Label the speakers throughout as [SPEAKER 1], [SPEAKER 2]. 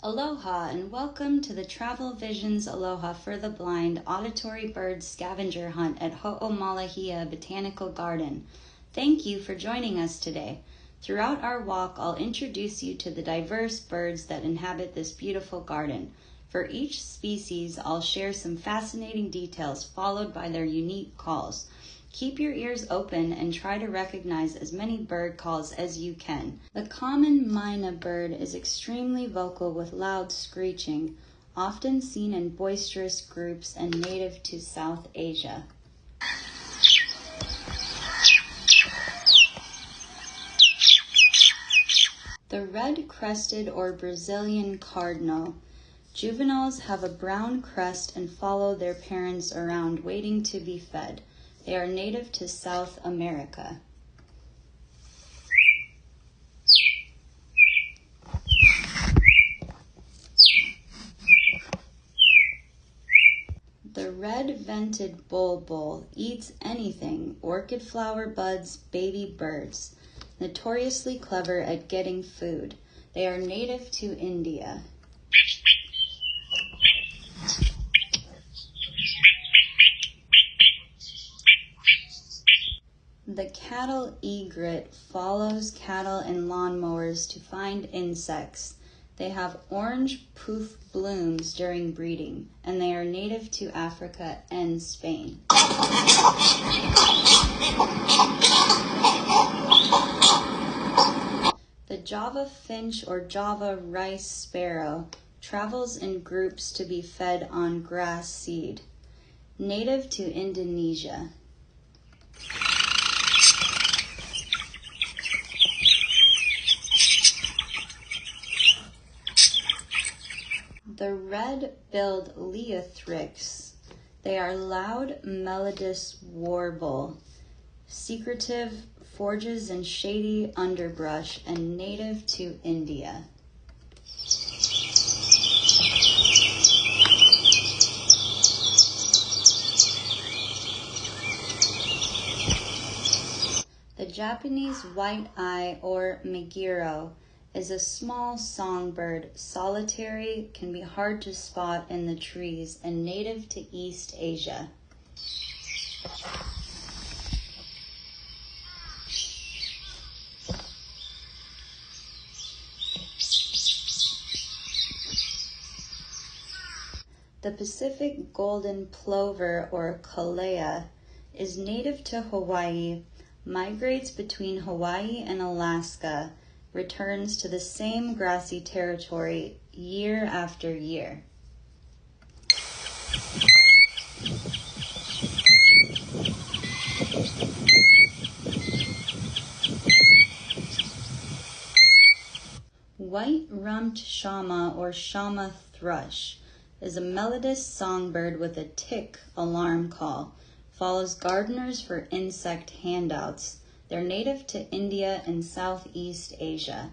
[SPEAKER 1] Aloha and welcome to the Travel Visions Aloha for the Blind Auditory Bird Scavenger Hunt at Hoʻomaluhia Botanical Garden. Thank you for joining us today. Throughout our walk, I'll introduce you to the diverse birds that inhabit this beautiful garden. For each species, I'll share some fascinating details followed by their unique calls. Keep your ears open and try to recognize as many bird calls as you can. The common myna bird is extremely vocal with loud screeching, often seen in boisterous groups and native to South Asia. The red-crested or Brazilian cardinal. Juveniles have a brown crest and follow their parents around waiting to be fed. They are native to South America. The red-vented bulbul eats anything, orchid flower buds, baby birds. Notoriously clever at getting food. They are native to India. The cattle egret follows cattle and lawnmowers to find insects. They have orange poof blooms during breeding, and they are native to Africa and Spain. The Java finch or Java rice sparrow travels in groups to be fed on grass seed. Native to Indonesia. The red-billed leothrix. They are loud, melodious warble, secretive, forges in shady underbrush, and native to India. The Japanese white-eye or megiro is a small songbird, solitary, can be hard to spot in the trees, and native to East Asia. The Pacific golden plover or kalea is native to Hawaii, migrates between Hawaii and Alaska, returns to the same grassy territory year after year. White-rumped shama or shama thrush is a melodious songbird with a tick alarm call. Follows gardeners for insect handouts. They're native to India and Southeast Asia.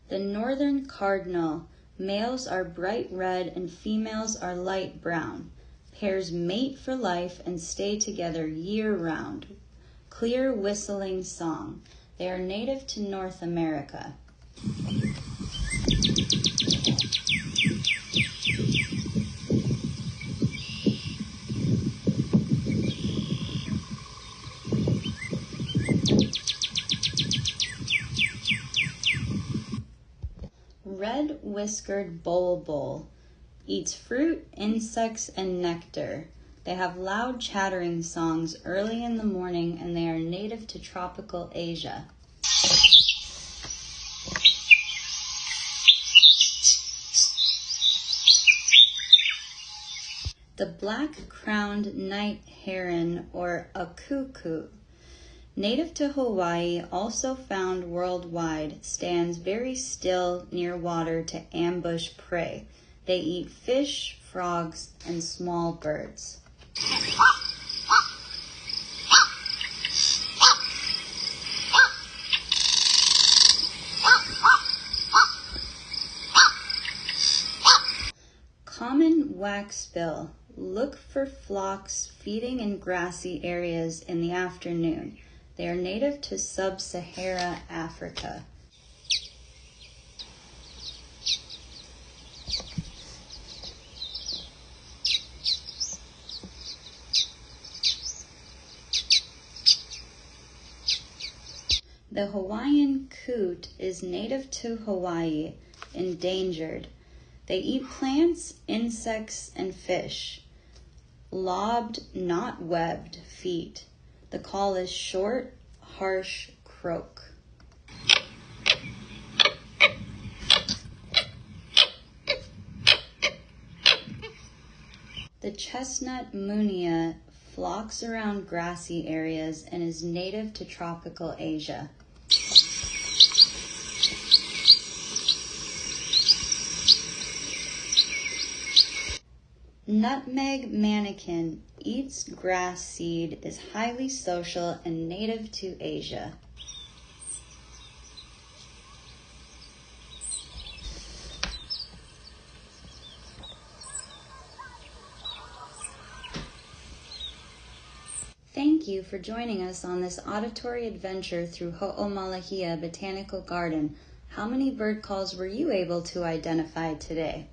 [SPEAKER 1] The northern cardinal. Males are bright red and females are light brown. Pairs mate for life and stay together year-round. Clear whistling song. They are native to North America. Red-whiskered bulbul eats fruit, insects, and nectar. They have loud chattering songs early in the morning, and they are native to tropical Asia. The black-crowned night heron, or a cuckoo, native to Hawaii, also found worldwide, stands very still near water to ambush prey. They eat fish, frogs, and small birds. waxbill. Look for flocks feeding in grassy areas in the afternoon. They are native to sub-Sahara Africa. The Hawaiian coot is native to Hawaii, endangered. They eat plants, insects, and fish. Lobed, not webbed, feet. The call is short, harsh croak. The chestnut munia flocks around grassy areas and is native to tropical Asia. Nutmeg mannikin eats grass seed, is highly social and native to Asia. Thank you for joining us on this auditory adventure through Hoʻomaluhia Botanical Garden. How many bird calls were you able to identify today?